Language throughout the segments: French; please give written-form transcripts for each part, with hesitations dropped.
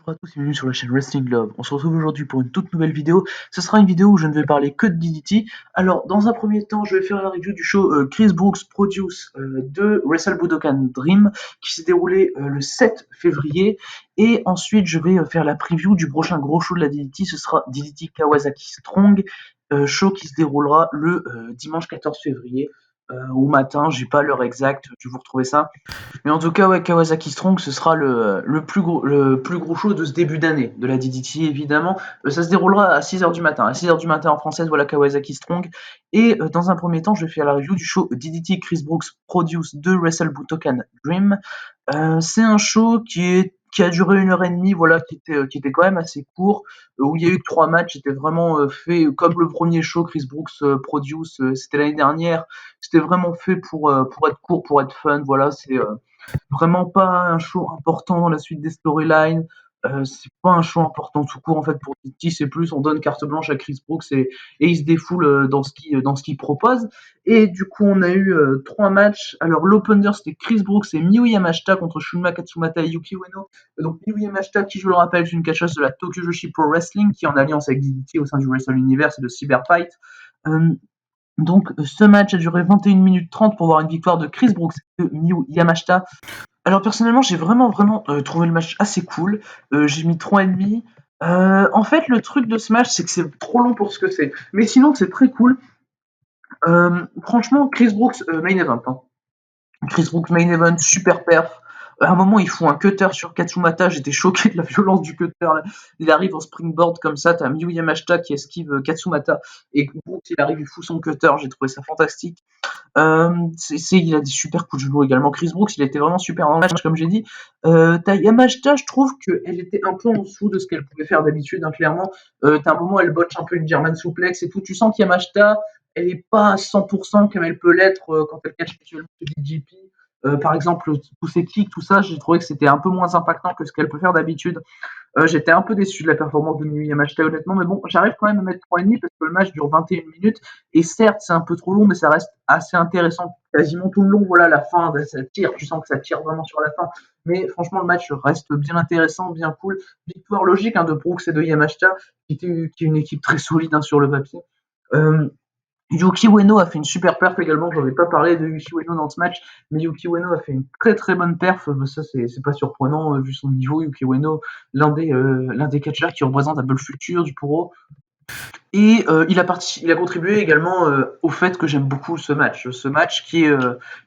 Bonjour à tous et bienvenue sur la chaîne Wrestling Love. On se retrouve aujourd'hui pour une toute nouvelle vidéo. Ce sera une vidéo où je ne vais parler que de DDT. Alors, dans un premier temps, je vais faire la review du show Chris Brooks Produce de Wrestle Budokan Dream qui s'est déroulé le 7 février. Et ensuite, je vais faire la preview du prochain gros show de la DDT. Ce sera DDT Kawasaki Strong, show qui se déroulera le dimanche 14 février. Au matin, j'ai pas l'heure exacte, je vais vous retrouver ça. Mais en tout cas, ouais, Kawasaki Strong, ce sera le plus gros show de ce début d'année, de la DDT évidemment. Ça se déroulera à 6h du matin. À 6h du matin en française, voilà Kawasaki Strong. Et dans un premier temps, je vais faire la review du show DDT Chris Brooks Produce de Wrestle Budokan Dream. C'est un show qui a duré 1h30, voilà, qui était quand même assez court, où il y a eu que 3 matchs, c'était vraiment fait comme le premier show Chris Brooks Produce, c'était l'année dernière. C'était vraiment fait pour être court, pour être fun, voilà, c'est vraiment pas un show important dans la suite des storylines. C'est pas un show important tout court en fait pour Titi, c'est plus on donne carte blanche à Chris Brooks et il se défoule dans ce qu'il propose. Et du coup on a eu 3 matchs. Alors l'opener c'était Chris Brooks et Miyu Yamashita contre Shunma Katsumata et Yuki Ueno. Donc Miyu Yamashita qui je le rappelle est une catcheuse de la Tokyo Joshi Pro Wrestling qui est en alliance avec DDT au sein du Wrestle Universe et de Cyber Fight. Donc ce match a duré 21 minutes 30 pour voir une victoire de Chris Brooks et de Miyu Yamashita. Alors personnellement, j'ai vraiment trouvé le match assez cool. J'ai mis 3,5. En fait, le truc de ce match, c'est que c'est trop long pour ce que c'est. Mais sinon, c'est très cool. Franchement, Chris Brooks, main event. Hein. Chris Brooks, main event, super perf. À un moment, il fout un cutter sur Katsumata. J'étais choqué de la violence du cutter. Là. Il arrive en springboard comme ça. T'as Miyu Yamashita qui esquive Katsumata. Et Brooks, il arrive, il fout son cutter. J'ai trouvé ça fantastique. Il a des super coups de genou également. Chris Brooks, il était vraiment super dans le match, comme j'ai dit. T'as Yamashita, je trouve qu'elle était un peu en dessous de ce qu'elle pouvait faire d'habitude, hein, clairement. T'as un moment, elle botche un peu une German suplex et tout. Tu sens qu'Yamashita, elle est pas à 100% comme elle peut l'être quand elle catch habituellement le DGP. Par exemple, tous ses kicks, tout ça, j'ai trouvé que c'était un peu moins impactant que ce qu'elle peut faire d'habitude. J'étais un peu déçu de la performance de Miyu Yamashita honnêtement, mais bon, j'arrive quand même à mettre 3,5 parce que le match dure 21 minutes et certes c'est un peu trop long, mais ça reste assez intéressant quasiment tout le long. Voilà, la fin, ça tire, tu sens que ça tire vraiment sur la fin. Mais franchement, le match reste bien intéressant, bien cool. Victoire logique de Brooks et de Yamashita, qui est une équipe très solide sur le papier. Euh, Yuki Ueno a fait une super perf également, j'en ai pas parlé de Yuki Ueno dans ce match, mais Yuki Ueno a fait une très très bonne perf, ça c'est pas surprenant vu son niveau. Yuki Ueno, l'un des catcheurs qui représente un peu le futur du Puro, et il a contribué également au fait que j'aime beaucoup ce match. Ce match qui est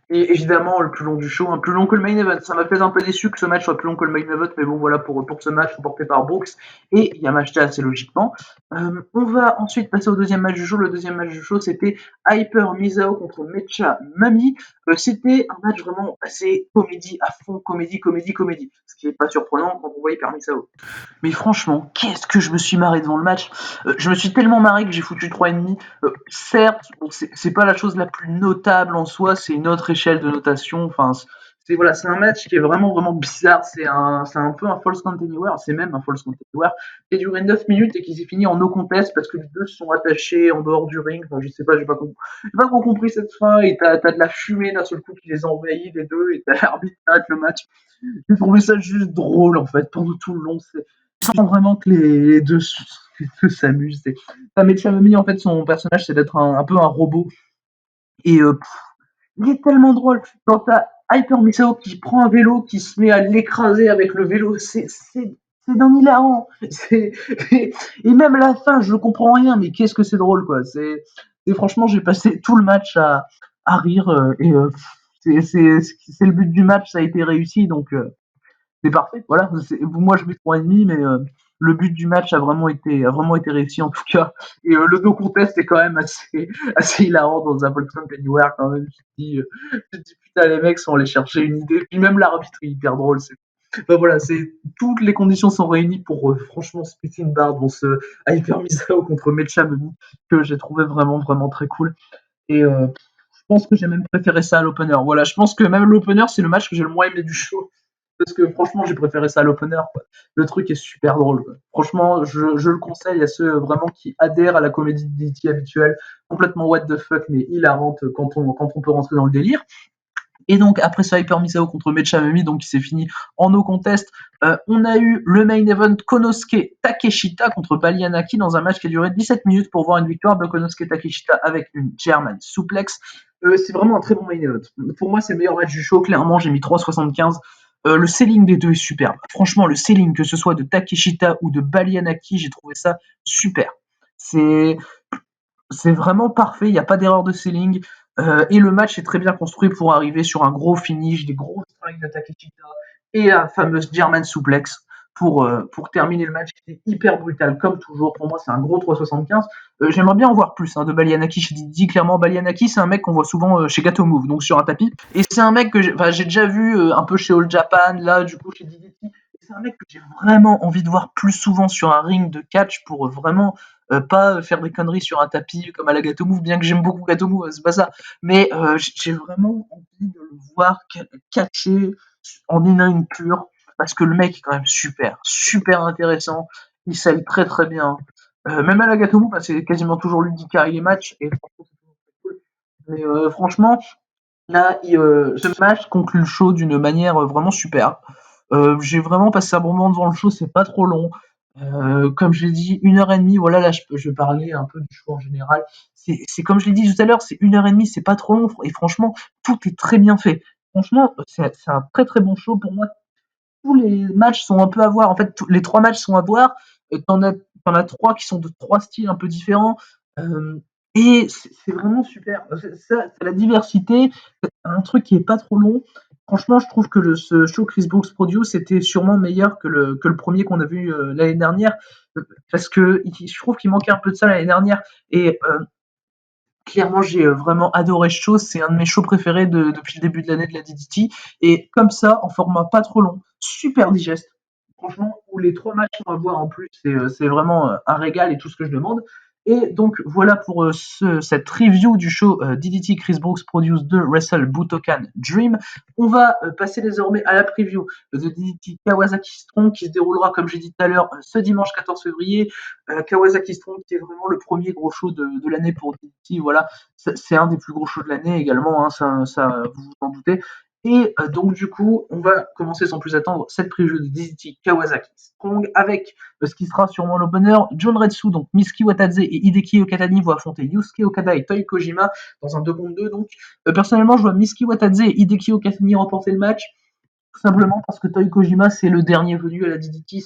évidemment le plus long du show, plus long que le main event. Ça m'a fait un peu déçu que ce match soit plus long que le main event, mais bon voilà pour ce match porté par Brooks et Yamashita assez logiquement. On va ensuite passer au deuxième match du show. Le deuxième match du show c'était Hyper Misao contre Mecha Mami. C'était un match vraiment assez comédie à fond, comédie, ce qui n'est pas surprenant quand on voit Hyper Misao. Mais franchement, qu'est-ce que je me suis marré devant le match. Je me suis tellement marré que j'ai foutu 3,5. Certes, bon, c'est pas la chose la plus notable en soi, c'est une autre échelle de notation. Enfin, c'est un match qui est vraiment bizarre. C'est un peu un false count anywhere. C'est même un false count anywhere qui a duré 9 minutes et qui s'est fini en no contest parce que les deux se sont attachés en dehors du ring. Enfin, je sais pas, j'ai pas trop compris cette fin. Et t'as de la fumée d'un seul coup qui les envahit les deux et t'as l'arbitre qui arrête le match. J'ai trouvé ça juste drôle en fait pendant tout le long. Tu sens vraiment que les deux s'amusent. Mecha Mami, en fait, son personnage, c'est d'être un peu un robot. Et il est tellement drôle. Quand t'as Hyper Misao qui prend un vélo, qui se met à l'écraser avec le vélo, c'est d'un hilarant. Et même à la fin, je ne comprends rien, mais qu'est-ce que c'est drôle, quoi. Et franchement, j'ai passé tout le match à rire. C'est le but du match, ça a été réussi, donc c'est parfait. Voilà, moi je mets 3,5, mais le but du match a vraiment été réussi en tout cas. Et le no contest est quand même assez hilarant dans un Volkswagen Anywhere quand même. Tu te dis putain, les mecs sont allés chercher une idée. Puis même l'arbitre est hyper drôle. Enfin, voilà, toutes les conditions sont réunies pour franchement splitter une barre dans ce Hyper Misao contre Mecha Memi que j'ai trouvé vraiment très cool. Et je pense que j'ai même préféré ça à l'opener. Voilà, je pense que même l'opener c'est le match que j'ai le moins aimé du show. Parce que franchement, j'ai préféré ça à l'opener. Quoi. Le truc est super drôle. Quoi. Franchement, je le conseille à ceux vraiment qui adhèrent à la comédie de DT habituelle, complètement what the fuck, mais hilarante quand on peut rentrer dans le délire. Et donc, après ce Hyper Misao contre Mechamemi, donc qui s'est fini en no contest, on a eu le main event Konosuke Takeshita contre Balianaki dans un match qui a duré 17 minutes pour voir une victoire de Konosuke Takeshita avec une German suplex. C'est vraiment un très bon main event. Pour moi, c'est le meilleur match du show. Clairement, j'ai mis 3,75. Le selling des deux est superbe. Franchement, le selling, que ce soit de Takeshita ou de Balianaki, j'ai trouvé ça super. C'est vraiment parfait, il n'y a pas d'erreur de selling. Et le match est très bien construit pour arriver sur un gros finish, des gros strikes de Takeshita et la fameuse German suplex pour terminer le match. C'était hyper brutal, comme toujours. Pour moi, c'est un gros 3,75. J'aimerais bien en voir plus hein, de Balianaki chez Didi. Clairement, Balianaki, c'est un mec qu'on voit souvent chez Gato Move, donc sur un tapis. Et c'est un mec que j'ai déjà vu un peu chez All Japan, là, du coup, chez Didi. C'est un mec que j'ai vraiment envie de voir plus souvent sur un ring de catch pour vraiment pas faire des conneries sur un tapis comme à la Gato Move, bien que j'aime beaucoup Gato Move, c'est pas ça. Mais j'ai vraiment envie de le voir catcher en in-ring pur, parce que le mec est quand même super, super intéressant. Il sait très très bien. Même à la Gato Move, c'est quasiment toujours lui qui carry les matchs. Et mais franchement, là, ce match conclut le show d'une manière vraiment super. J'ai vraiment passé un bon moment devant le show, c'est pas trop long. Comme je l'ai dit, 1h30, voilà, là je vais parler un peu du show en général. C'est comme je l'ai dit tout à l'heure, c'est 1h30, c'est pas trop long, et franchement, tout est très bien fait. Franchement, c'est un très très bon show pour moi. Tous les matchs sont un peu à voir. En fait, les 3 matchs sont à voir. T'en as 3 qui sont de 3 styles un peu différents. Et c'est vraiment super. C'est la diversité, un truc qui est pas trop long. Franchement, je trouve que ce show Chris Brooks Produce était sûrement meilleur que le premier qu'on a vu l'année dernière, parce que je trouve qu'il manquait un peu de ça l'année dernière. Et clairement, j'ai vraiment adoré ce show. C'est un de mes shows préférés depuis le début de l'année de la DDT. Et comme ça, en format pas trop long, super digeste. Franchement, où les 3 matchs sont à voir en plus, c'est vraiment un régal et tout ce que je demande. Et donc voilà pour cette review du show DDT Chris Brooks Produce 2 Wrestle Butokan Dream. On va passer désormais à la preview de DDT Kawasaki Strong qui se déroulera, comme j'ai dit tout à l'heure, ce dimanche 14 février. Kawasaki Strong qui est vraiment le premier gros show de l'année pour DDT. Voilà, c'est un des plus gros shows de l'année également, hein, ça vous vous en doutez. Et donc du coup, on va commencer sans plus attendre cette preview de DDT Kawasaki Strong avec ce qui sera sûrement le bonheur. John Retsu, donc Miski Watadze et Hideki Okatani vont affronter Yusuke Okada et Toi Kojima dans un 2 contre 2. Donc personnellement, je vois Miski Watadze et Hideki Okatani remporter le match. Tout simplement parce que Toi Kojima, c'est le dernier venu à la DDT.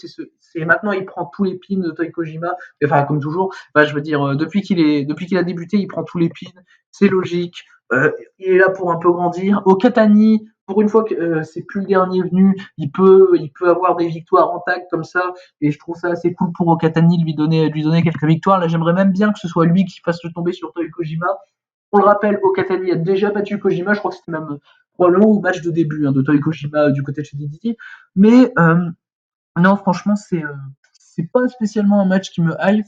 Maintenant, il prend tous les pins de Toi Kojima. Enfin, comme toujours, je veux dire, depuis qu'il a débuté, il prend tous les pins. C'est logique. Il est là pour un peu grandir. Okatani, pour une fois que c'est plus le dernier venu, il peut avoir des victoires en tag comme ça. Et je trouve ça assez cool pour Okatani de lui donner quelques victoires. Là, j'aimerais même bien que ce soit lui qui fasse le tomber sur Toi Kojima. On le rappelle, Okatani a déjà battu Kojima, je crois que c'était même probablement au match de début de Toi Kojima du côté de chez DDT. Mais non, franchement, c'est pas spécialement un match qui me hype,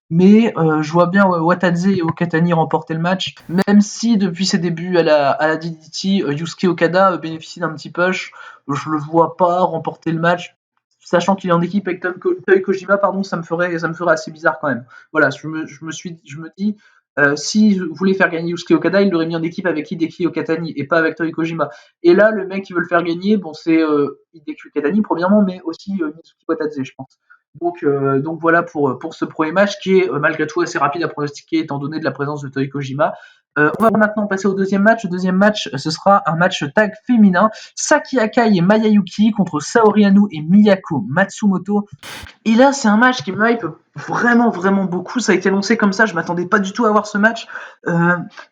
mais je vois bien Watadze et Okatani remporter le match, même si depuis ses débuts à la DDT, Yusuke Okada bénéficie d'un petit push. Je le vois pas remporter le match, sachant qu'il est en équipe avec Toi Kojima, pardon, ça me ferait assez bizarre quand même. Voilà, je me dis, si voulait faire gagner Yusuke Okada, il l'aurait mis en équipe avec Hideki Okatani et pas avec Toi Kojima. Et là, le mec qui veut le faire gagner, bon, c'est Hideki Okatani premièrement, mais aussi Mitsuki Watadze, je pense. Donc voilà pour ce premier match qui est malgré tout assez rapide à pronostiquer étant donné de la présence de Toi Kojima. On va maintenant passer au deuxième match. Le deuxième match, ce sera un match tag féminin. Saki Akai et Mayayuki contre Saori Anou et Miyako Matsumoto. Et là, c'est un match qui me hype vraiment, vraiment beaucoup. Ça a été annoncé comme ça, je m'attendais pas du tout à voir ce match.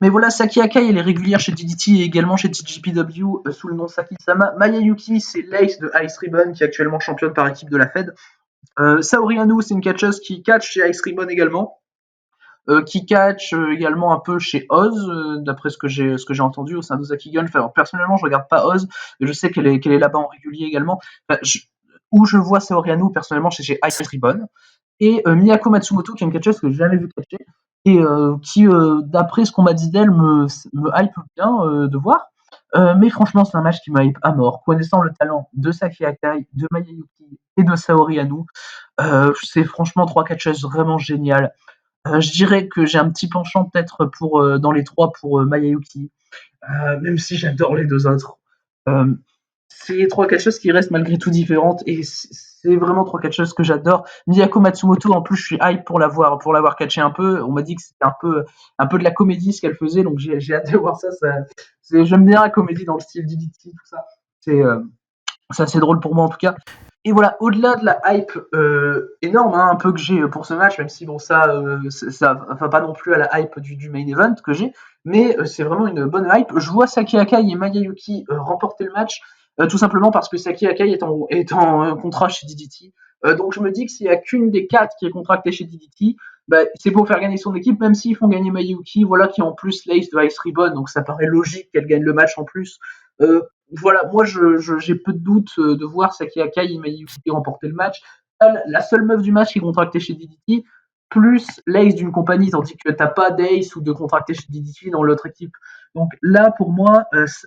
Mais voilà, Saki Akai, elle est régulière chez DDT et également chez TJPW sous le nom Saki-sama. Mayayuki, c'est l'Ace de Ice Ribbon qui est actuellement championne par équipe de la Fed. Saori Anou, c'est une catcheuse qui catch chez Ice Ribbon également. Qui catch également un peu chez Oz, d'après ce que j'ai entendu au sein d'Ozaki Gun. Enfin, personnellement, je regarde pas Oz, mais je sais qu'elle est là-bas en régulier également. Enfin, où je vois Saori Anou personnellement, c'est chez Ice Ribbon. Et Miyako Matsumoto, qui est une catcheuse que j'ai jamais vu catcher, et qui, d'après ce qu'on m'a dit d'elle, me hype bien de voir. Mais franchement, c'est un match qui m'a hype à mort. Connaissant le talent de Saki Akai, de Mayayuki et de Saori Anou, c'est franchement 3 catcheuses vraiment géniales. Je dirais que j'ai un petit penchant peut-être pour dans les trois pour Mayayuki, même si j'adore les deux autres. Euh, c'est trois quatre choses qui restent malgré tout différentes et c'est vraiment trois quatre choses que j'adore. Miyako Matsumoto, en plus, je suis hype pour l'avoir catché un peu. On m'a dit que c'était un peu de la comédie ce qu'elle faisait, donc j'ai hâte de voir ça. J'aime bien la comédie dans le style DDT, tout ça. C'est assez drôle pour moi en tout cas. Et voilà, au-delà de la hype énorme un peu que j'ai pour ce match, même si bon ça va pas non plus à la hype du main event que j'ai, mais c'est vraiment une bonne hype. Je vois Saki Akai et Mayayuki remporter le match, tout simplement parce que Saki Akai est en contrat chez DDT. Donc je me dis que s'il y a qu'une des quatre qui est contractée chez DDT, bah, c'est pour faire gagner son équipe, même s'ils font gagner Mayayuki, voilà, qui en plus l'ace de Ice Ribbon, donc ça paraît logique qu'elle gagne le match en plus. Voilà, moi j'ai peu de doutes de voir Saki Akai et Mayuki remporter le match. La seule meuf du match qui est contractée chez DDT, plus l'ace d'une compagnie, tandis que t'as pas d'ace ou de contracté chez DDT dans l'autre équipe. Donc là, pour moi,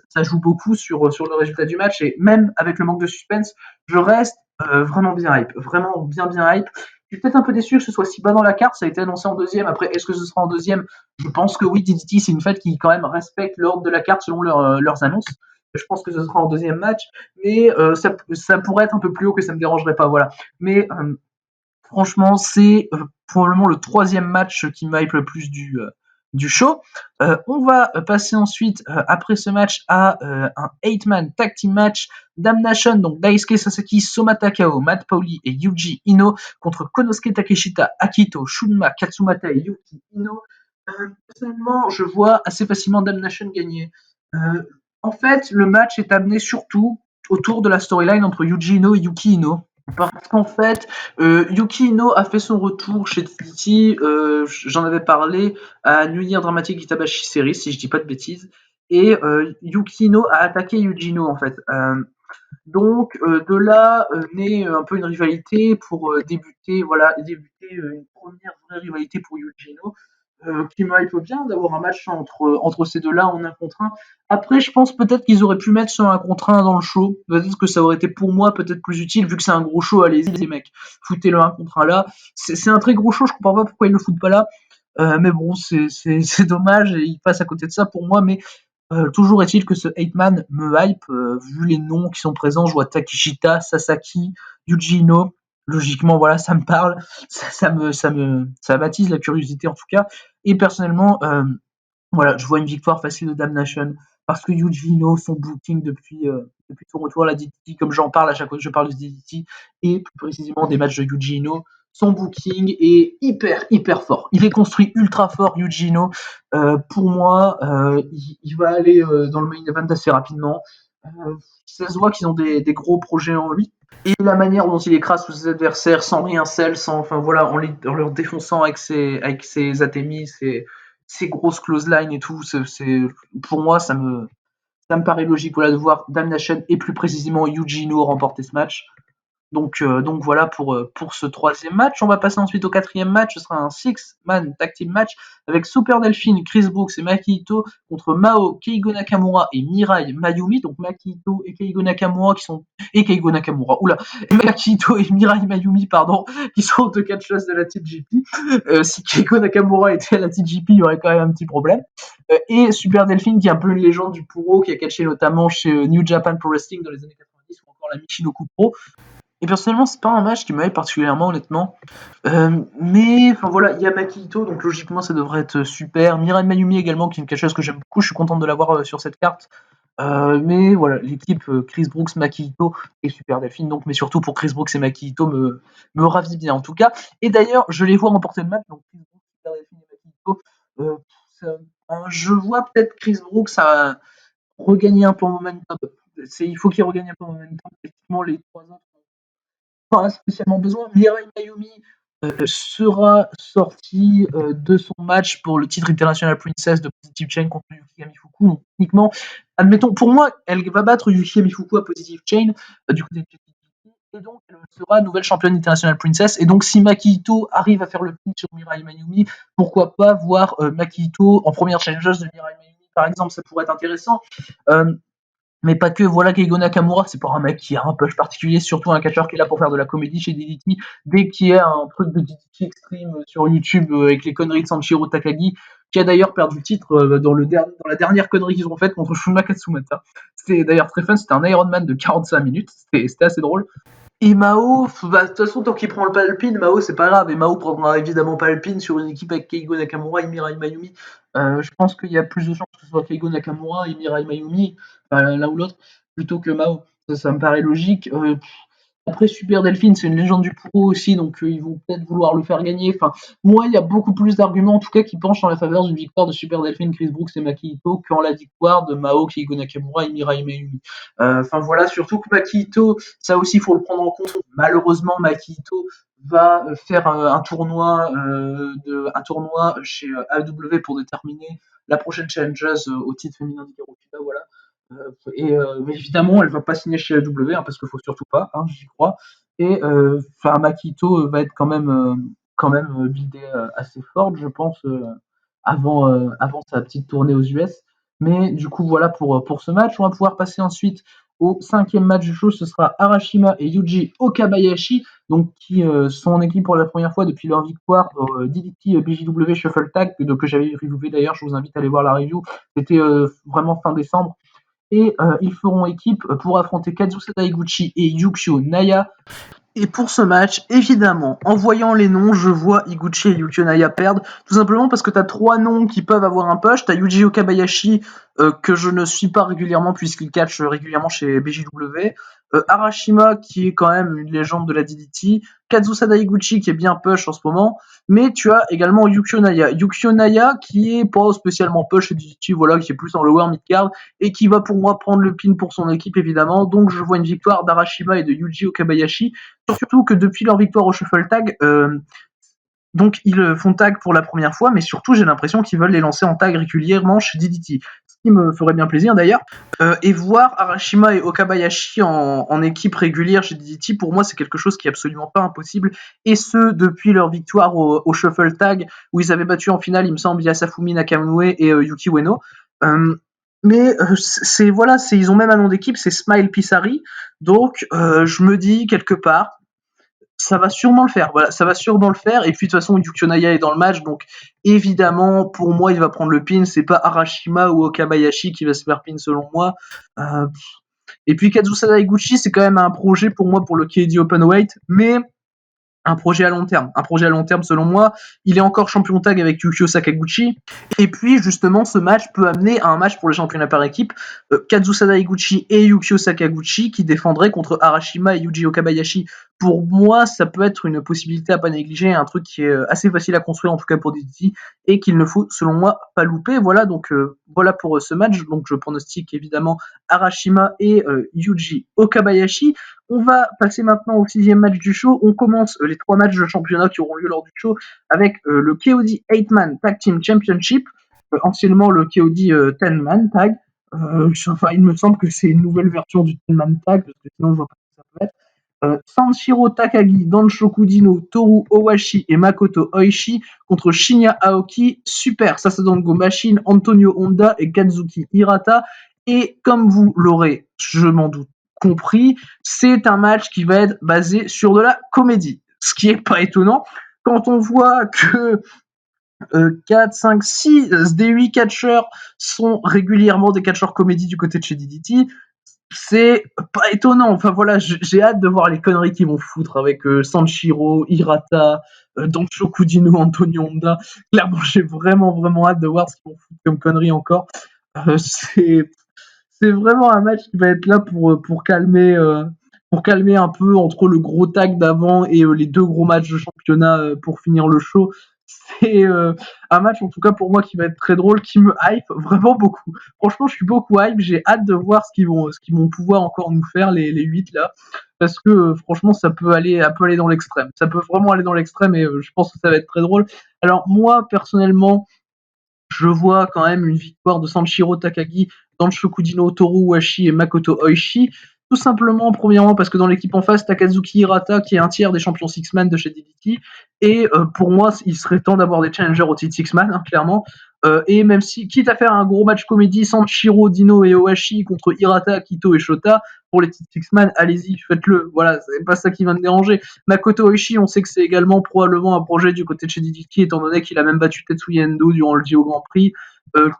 ça joue beaucoup sur le résultat du match, et même avec le manque de suspense, je reste vraiment bien hype, vraiment bien hype. Je suis peut-être un peu déçu que ce soit si bas dans la carte, ça a été annoncé en deuxième. Après, est-ce que ce sera en deuxième? Je pense que oui, DDT, c'est une fête qui quand même respecte l'ordre de la carte selon leurs annonces. Je pense que ce sera en deuxième match, mais ça pourrait être un peu plus haut que ça me dérangerait pas, voilà. Mais franchement, c'est probablement le troisième match qui m'hype le plus du show. On va passer ensuite, après ce match, à un 8-man tag team match Damnation, donc Daisuke Sasaki, Soma Takao, Matt Pauli et Yuji Ino contre Konosuke Takeshita, Akito, Shunma, Katsumata et Yuki Ino. Personnellement, je vois assez facilement Damnation gagner. Euh, En fait, le match est amené surtout autour de la storyline entre Yuji Ino et Yuki Ino. Parce qu'en fait, Yuki Ino a fait son retour chez TT, j'en avais parlé à New Year Dramatic Itabashi Series, si je dis pas de bêtises, et Yuki Ino a attaqué Yuji Ino en fait. Donc de là naît un peu une rivalité pour débuter une première vraie rivalité pour Yuji Ino qui m'hype bien d'avoir un match entre ces deux-là en un contre un. Après, je pense peut-être qu'ils auraient pu mettre ce un contre un dans le show. Peut-être que ça aurait été pour moi peut-être plus utile, vu que c'est un gros show. Allez-y, les mecs, foutez le un contre un là. C'est un très gros show, je comprends pas pourquoi ils le foutent pas là. Mais bon, c'est dommage et ils passent à côté de ça pour moi. Mais toujours est-il que ce 8-man me hype, vu les noms qui sont présents. Je vois Takeshita, Sasaki, Yuji Ino. Logiquement, voilà, ça me parle, ça baptise la curiosité en tout cas. Et personnellement, voilà, je vois une victoire facile de Damnation parce que Yuji Ino, son booking depuis son retour à la DDT, comme j'en parle à chaque fois que je parle de DDT, et plus précisément des matchs de Yuji Ino, son booking est hyper fort. Il est construit ultra fort, Yuji Ino. Pour moi, il va aller dans le main event assez rapidement. Ça se voit qu'ils ont des gros projets en lui. Et la manière dont il écrase tous ses adversaires sans rien sell, enfin voilà, en leur défonçant avec ses atémis, ses grosses close lines et tout, pour moi ça me paraît logique voilà, de voir Damnation et plus précisément Yuji Ino remporter ce match. Donc voilà pour ce troisième match. On va passer ensuite au quatrième match. Ce sera un six-man tag team match avec Super Delphine, Chris Brooks et Maki Ito contre Mao, Keigo Nakamura et Mirai Mayumi. Donc Maki Ito et Keigo Nakamura et Maki Ito et Mirai Mayumi qui sont deux catcheuses de la TJP. Si Keigo Nakamura était à la TJP, il y aurait quand même un petit problème. Et Super Delphine qui est un peu une légende du Puro, qui a catché notamment chez New Japan Pro Wrestling dans les années 90 ou encore la Michinoku Pro. Et personnellement, c'est pas un match qui m'aille particulièrement, honnêtement. Mais enfin voilà, il y a Makito, donc logiquement ça devrait être super. Mirai Mayumi également, qui est une catcheuse que j'aime beaucoup. Je suis content de l'avoir sur cette carte. Mais voilà, l'équipe Chris Brooks, Makito et Super Delphine, donc, mais surtout pour Chris Brooks et Makito me ravit bien en tout cas. Et d'ailleurs, je les vois remporter le match, donc Chris Brooks, Super Delphine et Makito. Je vois peut-être Chris Brooks à regagner un peu en momentum. Il faut qu'il regagne un peu en momentum. Effectivement, les trois autres pas spécialement besoin. Mirai Mayumi sera sorti de son match pour le titre International Princess de Positive Chain contre Yuki Mifuku. Donc, techniquement, admettons, pour moi, elle va battre Yuki Mifuku à Positive Chain du côté de PTT, et donc elle sera nouvelle championne International Princess. Et donc, si Maki Ito arrive à faire le pin sur Mirai Mayumi, pourquoi pas voir Maki Ito en première challengeuse de Mirai Mayumi, par exemple, ça pourrait être intéressant. Mais pas que, voilà, Keigo Nakamura, c'est pas un mec qui a un push particulier, surtout un catcheur qui est là pour faire de la comédie chez DDT. Dès qu'il y a un truc de DDT extreme sur YouTube avec les conneries de Sanshiro Takagi, qui a d'ailleurs perdu le titre dans la dernière connerie qu'ils ont faite contre Shunma Katsumata. C'était d'ailleurs très fun, c'était un Ironman de 45 minutes, c'était assez drôle. Et Mao, bah, de toute façon, tant qu'il prend le palpine, Mao, c'est pas grave. Et Mao prendra évidemment pas le pin sur une équipe avec Keigo Nakamura et Mirai Mayumi. Je pense qu'il y a plus de chances que ce soit Keigo Nakamura et Mirai Mayumi, l'un ou l'autre, plutôt que Mao. Ça me paraît logique. Après, Super Delphine, c'est une légende du pro aussi, donc ils vont peut-être vouloir le faire gagner. Enfin, moi, il y a beaucoup plus d'arguments, en tout cas, qui penchent en la faveur d'une victoire de Super Delphine, Chris Brooks et Maki Ito qu'en la victoire de Mao, Keigo Nakamura et Mirai Mayumi. Enfin, voilà, surtout que Maki Ito, ça aussi, il faut le prendre en compte. Malheureusement, Maki Ito va faire un tournoi chez AEW pour déterminer la prochaine challengeuse au titre féminin d'Hikaru Shida, voilà. Mais évidemment, elle va pas signer chez AEW parce qu'il faut surtout pas, hein, j'y crois. Et Makito va être quand même buildé assez forte, je pense, avant sa petite tournée aux US. Mais du coup, voilà pour ce match. On va pouvoir passer ensuite au 5e match du show. Ce sera Arashima et Yuji Okabayashi, donc qui sont en équipe pour la première fois depuis leur victoire au DDT BJW Shuffle Tag, que j'avais reviewé d'ailleurs. Je vous invite à aller voir la review. C'était vraiment fin décembre. Et ils feront équipe pour affronter Kazusa Higuchi et Yukio Naya. Et pour ce match, évidemment, en voyant les noms, je vois Higuchi et Yukio Naya perdre, tout simplement parce que tu as 3 noms qui peuvent avoir un push. Tu as Yuji Okabayashi, que je ne suis pas régulièrement puisqu'il catch régulièrement chez BJW, Arashima, qui est quand même une légende de la DDT, Kazusa Higuchi, qui est bien push en ce moment, mais tu as également Yukio Naya. Yukio Naya, qui est pas spécialement push chez DDT, voilà, qui est plus en lower mid-card, et qui va pour moi prendre le pin pour son équipe, évidemment. Donc je vois une victoire d'Arashima et de Yuji Okabayashi. Surtout que depuis leur victoire au Shuffle Tag, donc ils font tag pour la première fois, mais surtout j'ai l'impression qu'ils veulent les lancer en tag régulièrement chez DDT. Ce qui me ferait bien plaisir d'ailleurs. Et voir Arashima et Okabayashi en équipe régulière chez DDT, pour moi c'est quelque chose qui est absolument pas impossible. Et ce, depuis leur victoire au Shuffle Tag, où ils avaient battu en finale, il me semble, Yasafumi Nakamura et Yuki Ueno. Mais ils ont même un nom d'équipe, c'est Smile Pisari. Donc je me dis quelque part, ça va sûrement le faire. Voilà, ça va sûrement le faire. Et puis de toute façon, Yukio Naya est dans le match, donc évidemment, pour moi, il va prendre le pin. C'est pas Arashima ou Okabayashi qui va se faire pin selon moi. Et puis Kazusa Higuchi, c'est quand même un projet pour moi pour le KD Openweight, mais un projet à long terme. Un projet à long terme, selon moi. Il est encore champion tag avec Yukio Sakaguchi. Et puis, justement, ce match peut amener à un match pour le championnat par équipe. Kazusa Higuchi et Yukio Sakaguchi qui défendraient contre Arashima et Yuji Okabayashi. Pour moi, ça peut être une possibilité à pas négliger, un truc qui est assez facile à construire, en tout cas pour DDT, et qu'il ne faut, selon moi, pas louper. Voilà, donc voilà pour ce match. Donc je pronostique évidemment Arashima et Yuji Okabayashi. On va passer maintenant au 6e match du show. On commence les 3 matchs de championnat qui auront lieu lors du show avec le KOD 8-Man Tag Team Championship, anciennement le KOD 10-Man Tag. Il me semble que c'est une nouvelle version du 10-Man Tag, parce que sinon je vois pas ce que ça peut être. Sanshiro Takagi, Danshoku Dino, Toru Owashi et Makoto Oishi contre Shinya Aoki, Super Sasadango Machine, Antonio Honda et Kazuki Hirata. Et comme vous l'aurez, je m'en doute, compris, c'est un match qui va être basé sur de la comédie. Ce qui est pas étonnant quand on voit que 4, 5, 6 des 8 catcheurs sont régulièrement des catcheurs comédie du côté de chez DDT. C'est pas étonnant. Enfin voilà, j'ai hâte de voir les conneries qu'ils vont foutre avec Sanshiro, Hirata, Danshoku Dino, Antonio Honda. Clairement, j'ai vraiment hâte de voir ce qu'ils vont foutre comme conneries encore. C'est vraiment un match qui va être là pour calmer un peu entre le gros tag d'avant et les 2 gros matchs de championnat pour finir le show. C'est un match, en tout cas pour moi, qui va être très drôle, qui me hype vraiment beaucoup. Franchement, je suis beaucoup hype. J'ai hâte de voir ce qu'ils vont pouvoir encore nous faire, les 8 là. Parce que franchement, ça peut aller dans l'extrême. Ça peut vraiment aller dans l'extrême et je pense que ça va être très drôle. Alors moi, personnellement, je vois quand même une victoire de Sanshiro Takagi, Danshoku Dino, Toru Owashi et Makoto Oishi. Tout simplement, premièrement, parce que dans l'équipe en face, Takazuki Hirata, qui est un tiers des champions Six-Man de chez DDT. Et pour moi, il serait temps d'avoir des challengers au titre Six-Man, hein, clairement. Et même si, quitte à faire un gros match comédie, Sanshiro, Dino et Ohashi contre Hirata, Kito et Shota, pour les titres Six-Man, allez-y, faites-le. Voilà, c'est pas ça qui va me déranger. Makoto Oishi, on sait que c'est également probablement un projet du côté de chez DDT, étant donné qu'il a même battu Tetsuya Endo durant le Dio Grand Prix,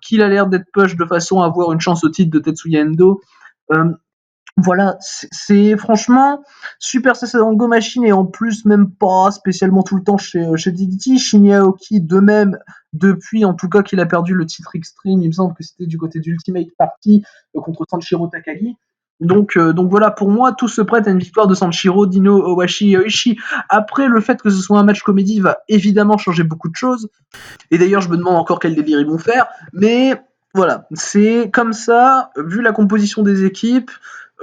qu'il a l'air d'être push de façon à avoir une chance au titre de Tetsuya Endo. Voilà, c'est franchement Super Sasadango Machine et en plus même pas spécialement tout le temps chez DDT. Shinya Aoki de même, depuis en tout cas qu'il a perdu le titre Extreme, il me semble que c'était du côté d'Ultimate Party contre Sanshiro Takagi. Donc voilà, pour moi, tout se prête à une victoire de Sanshiro, Dino, Owashi et Oishi. Après, le fait que ce soit un match comédie va évidemment changer beaucoup de choses. Et d'ailleurs, je me demande encore quel délire ils vont faire. Mais voilà, c'est comme ça, vu la composition des équipes,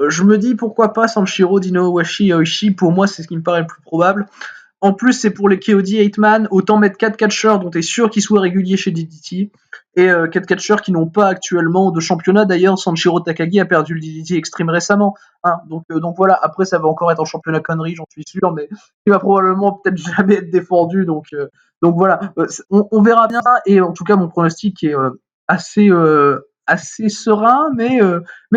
je me dis pourquoi pas Sanshiro, Dino, Washi et Oishi. Pour moi, c'est ce qui me paraît le plus probable. En plus, c'est pour les KOD 8-man, autant mettre 4 catcheurs dont tu es sûr qu'ils soient réguliers chez DDT, et 4 catcheurs qui n'ont pas actuellement de championnat. D'ailleurs, Sanshiro Takagi a perdu le DDT Extreme récemment. Hein. Donc voilà, après ça va encore être en championnat connerie, j'en suis sûr, mais il va probablement peut-être jamais être défendu. Donc voilà, on verra bien, et en tout cas mon pronostic est assez serein, mais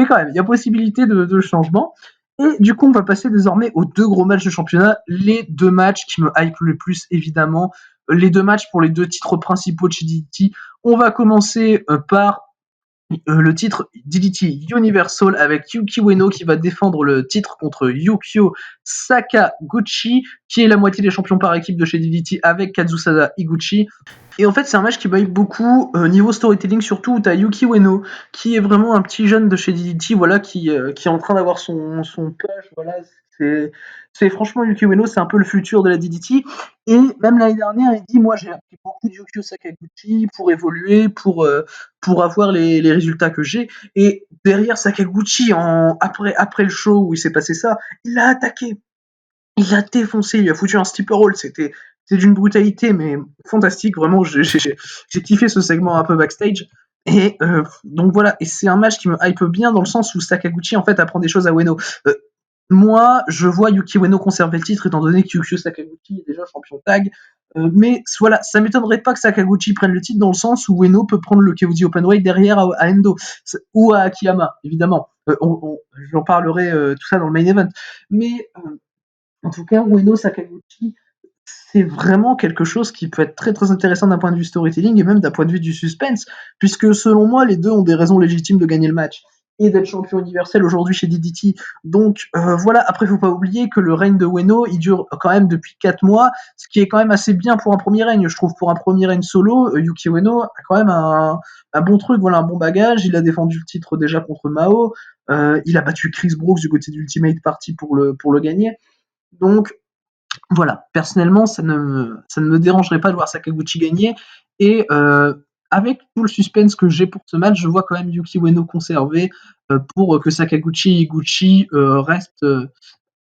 quand même, il y a possibilité de changement. Et du coup, on va passer désormais aux 2 gros matchs de championnat, les 2 matchs qui me hype le plus, évidemment, les 2 matchs pour les 2 titres principaux de chez DDT. On va commencer par le titre DDT Universal avec Yuki Ueno qui va défendre le titre contre Yukio Sakaguchi, qui est la moitié des champions par équipe de chez DDT avec Kazusada Higuchi. Et en fait, c'est un match qui m'aille beaucoup niveau storytelling, surtout où t'as Yuki Ueno, qui est vraiment un petit jeune de chez DDT, voilà, qui est en train d'avoir son push, voilà, c'est franchement Yuki Ueno, c'est un peu le futur de la DDT. Et même l'année dernière, il dit, moi j'ai appris beaucoup de Yukio Sakaguchi pour évoluer, pour avoir les résultats que j'ai. Et derrière Sakaguchi, après le show où il s'est passé ça, il l'a attaqué. Il l'a défoncé, il lui a foutu un steeper roll. C'était d'une brutalité, mais fantastique. Vraiment, j'ai kiffé ce segment un peu backstage. Et donc voilà, et c'est un match qui me hype bien dans le sens où Sakaguchi en fait apprend des choses à Ueno. Moi, je vois Yuki Ueno conserver le titre étant donné que Yukio Sakaguchi est déjà champion tag. Mais voilà, ça m'étonnerait pas que Sakaguchi prenne le titre dans le sens où Ueno peut prendre le KOD Openweight derrière à Endo ou à Akiyama, évidemment. J'en parlerai tout ça dans le main event. Mais en tout cas, Ueno Sakaguchi, c'est vraiment quelque chose qui peut être très très intéressant d'un point de vue storytelling et même d'un point de vue du suspense, puisque selon moi, les deux ont des raisons légitimes de gagner le match et d'être champion universel aujourd'hui chez DDT. Donc voilà, après il faut pas oublier que le règne de Ueno, il dure quand même depuis 4 mois, ce qui est quand même assez bien pour un premier règne, je trouve. Pour un premier règne solo, Yuki Ueno a quand même un bon truc, voilà, un bon bagage. Il a défendu le titre déjà contre Mao, il a battu Chris Brooks du côté d'Ultimate Party pour le gagner. Donc voilà, personnellement, ça ne me dérangerait pas de voir Sakaguchi gagner. Et avec tout le suspense que j'ai pour ce match, je vois quand même Yuki Ueno conserver pour que Sakaguchi et Higuchi restent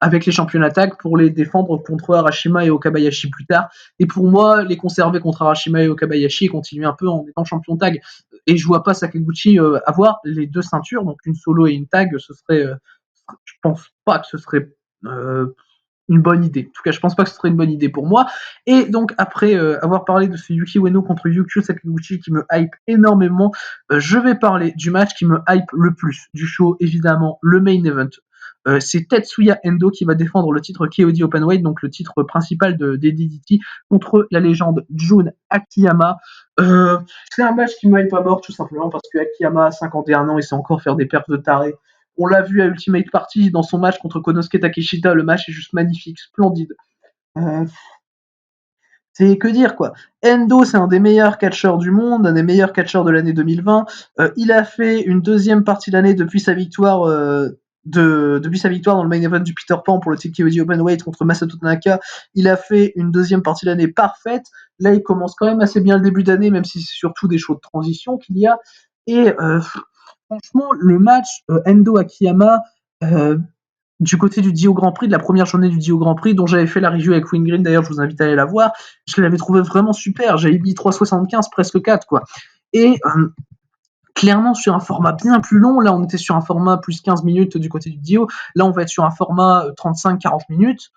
avec les championnats tag pour les défendre contre Arashima et Okabayashi plus tard. Et pour moi, les conserver contre Arashima et Okabayashi et continuer un peu en étant champion tag. Et je vois pas Sakaguchi avoir les 2 ceintures, donc une solo et une tag, ce serait, je pense pas que ce serait une bonne idée. En tout cas, je pense pas que ce serait une bonne idée pour moi. Et donc, après avoir parlé de ce Yuki Ueno contre Yukio Sakaguchi qui me hype énormément, je vais parler du match qui me hype le plus du show, évidemment, le main event. C'est Tetsuya Endo qui va défendre le titre KOD Openweight, donc le titre principal des DDT, contre la légende Jun Akiyama. C'est un match qui me hype à mort, tout simplement parce que Akiyama a 51 ans, il sait encore faire des perfs de taré. On l'a vu à Ultimate Party dans son match contre Konosuke Takeshita, le match est juste magnifique, splendide. C'est que dire quoi. Endo, c'est un des meilleurs catcheurs du monde, un des meilleurs catcheurs de l'année 2020. Il a fait une deuxième partie de l'année depuis sa victoire dans le main event du Peter Pan pour le titre KOD Openweight contre Masato Tanaka. Il a fait une deuxième partie de l'année parfaite. Là, il commence quand même assez bien le début d'année, même si c'est surtout des shows de transition qu'il y a. Et franchement, le match Endo Akiyama du côté du Dio Grand Prix, de la première journée du Dio Grand Prix, dont j'avais fait la review avec Win Green, d'ailleurs je vous invite à aller la voir, je l'avais trouvé vraiment super, j'avais mis 3,75, presque 4 quoi. Et clairement sur un format bien plus long, là on était sur un format plus 15 minutes du côté du Dio, là on va être sur un format 35-40 minutes.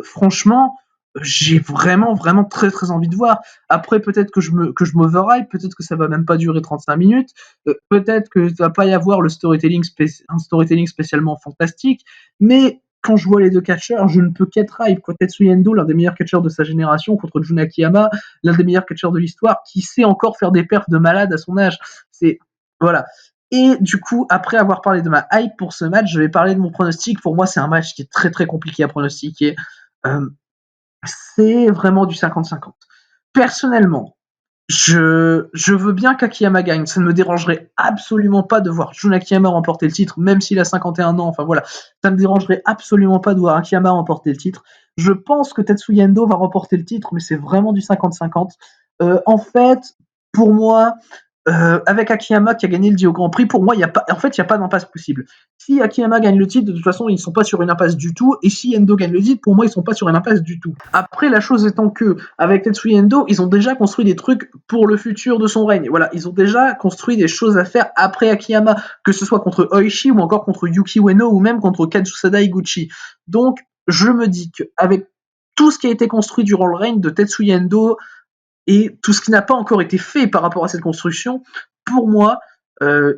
Franchement, j'ai vraiment, vraiment très, très envie de voir. Après, peut-être que je m'overhype, peut-être que ça va même pas durer 35 minutes, peut-être que ça va pas y avoir un storytelling spécialement fantastique, mais quand je vois les deux catcheurs, je ne peux qu'être hype, quoi. Tetsuya Endo, l'un des meilleurs catcheurs de sa génération, contre Jun Akiyama, l'un des meilleurs catcheurs de l'histoire, qui sait encore faire des perfs de malade à son âge. C'est, voilà. Et du coup, après avoir parlé de ma hype pour ce match, je vais parler de mon pronostic. Pour moi, c'est un match qui est très, très compliqué à pronostiquer. Euh, c'est vraiment du 50-50. Personnellement, je veux bien qu'Akiyama gagne. Ça ne me dérangerait absolument pas de voir Jun Akiyama remporter le titre, même s'il a 51 ans. Enfin voilà, ça me dérangerait absolument pas de voir Akiyama remporter le titre. Je pense que Tetsuya Endo va remporter le titre, mais c'est vraiment du 50-50. En fait, pour moi, avec Akiyama qui a gagné le Dio Grand Prix, pour moi, il y a pas, en fait, il y a pas d'impasse possible. Si Akiyama gagne le titre, de toute façon, ils sont pas sur une impasse du tout. Et si Endo gagne le titre, pour moi, ils sont pas sur une impasse du tout. Après, la chose étant que, avec Tetsuya Endo, ils ont déjà construit des trucs pour le futur de son règne. Voilà, ils ont déjà construit des choses à faire après Akiyama, que ce soit contre Oishi ou encore contre Yuki Ueno ou même contre Kazusada Higuchi. Donc, je me dis qu'avec tout ce qui a été construit durant le règne de Tetsuya Endo, et tout ce qui n'a pas encore été fait par rapport à cette construction, pour moi,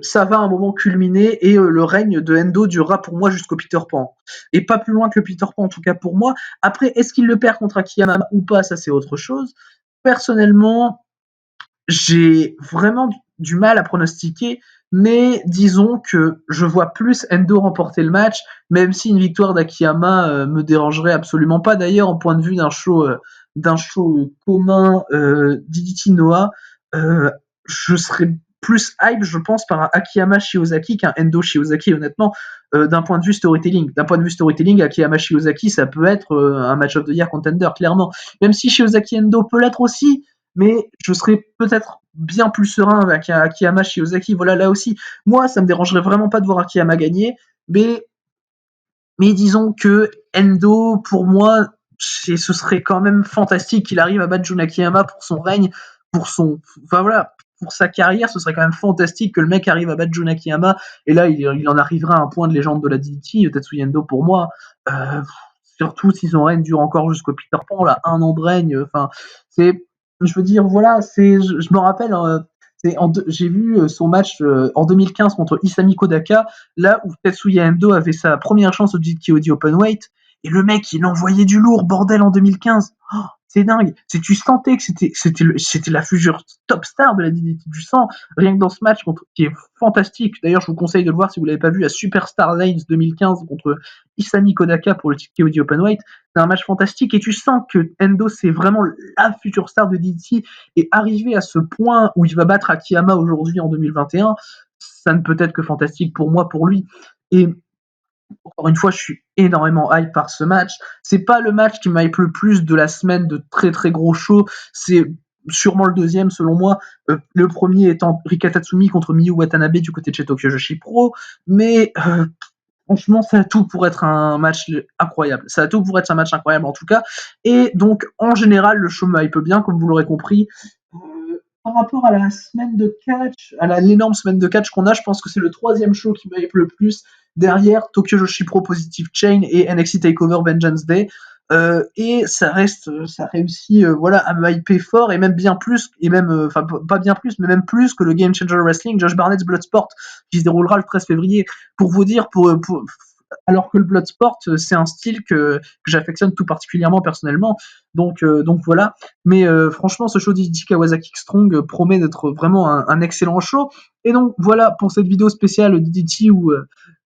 ça va à un moment culminer et le règne de Endo durera pour moi jusqu'au Peter Pan. Et pas plus loin que le Peter Pan, en tout cas pour moi. Après, est-ce qu'il le perd contre Akiyama ou pas, ça c'est autre chose. Personnellement, j'ai vraiment du mal à pronostiquer, mais disons que je vois plus Endo remporter le match, même si une victoire d'Akiyama me dérangerait absolument pas. D'ailleurs, en point de vue d'un show commun DDT Noah, je serais plus hype, je pense, par un Akiyama Shiozaki qu'un Endo Shiozaki, honnêtement, d'un point de vue storytelling. D'un point de vue storytelling, Akiyama Shiozaki, ça peut être un match of the year contender, clairement. Même si Shiozaki Endo peut l'être aussi, mais je serais peut-être bien plus serein avec Akiyama Shiozaki. Voilà, là aussi, moi, ça me dérangerait vraiment pas de voir Akiyama gagner, mais, mais disons que Endo, pour moi, ce serait quand même fantastique qu'il arrive à battre Jun Akiyama pour son règne, enfin voilà, pour sa carrière, ce serait quand même fantastique que le mec arrive à battre Jun Akiyama, et là, il en arrivera à un point de légende de la DDT, Tetsuya Endo pour moi, euh, surtout si son règne dure encore jusqu'au Peter Pan, là, 1 an de règne, enfin, c'est, je veux dire, voilà, je me rappelle, j'ai vu son match en 2015 contre Isami Kodaka, là où Tetsuya Endo avait sa première chance au GTOD Openweight, et le mec, il envoyait du lourd, bordel, en 2015. Oh, c'est dingue. Si tu sentais que c'était la future top star de la DDT du sang, rien que dans ce match qui est fantastique. D'ailleurs, je vous conseille de le voir si vous l'avez pas vu à Superstar Lanes 2015 contre Isami Kodaka pour le TKOD Openweight. C'est un match fantastique et tu sens que Endo c'est vraiment la future star de DDT et arriver à ce point où il va battre Akiyama aujourd'hui en 2021, ça ne peut être que fantastique pour moi, pour lui. Et encore une fois, je suis énormément hype par ce match. C'est pas le match qui m'hype le plus de la semaine de très très gros show. C'est sûrement le deuxième selon moi. Le premier étant Rika Tatsumi contre Miyu Watanabe du côté de chez Tokyo Joshi Pro. Mais franchement, ça a tout pour être un match incroyable. Ça a tout pour être un match incroyable en tout cas. Et donc, en général, le show me hype bien, comme vous l'aurez compris. Par rapport à la semaine de catch, l'énorme semaine de catch qu'on a, je pense que c'est le troisième show qui me hype le plus. Derrière, Tokyo Joshi Pro Positive Chain et NXT TakeOver Vengeance Day. Et ça réussit voilà, à me hyper fort et même bien plus, et même, enfin pas bien plus, mais même plus que le Game Changer Wrestling, Josh Barnett's Bloodsport, qui se déroulera le 13 février. Pour vous dire, alors que le Bloodsport, c'est un style que j'affectionne tout particulièrement personnellement. Donc voilà. Mais franchement, ce show d'Ichi Kawasaki Strong promet d'être vraiment un excellent show. Et donc voilà pour cette vidéo spéciale DDT où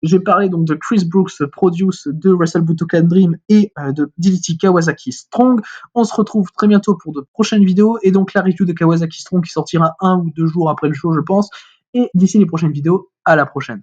j'ai parlé donc de Chris Brooks, Produce, de Wrestle Budokan Dream et de DDT Kawasaki Strong. On se retrouve très bientôt pour de prochaines vidéos et donc la review de Kawasaki Strong qui sortira 1 ou 2 jours après le show, je pense. Et d'ici les prochaines vidéos, à la prochaine.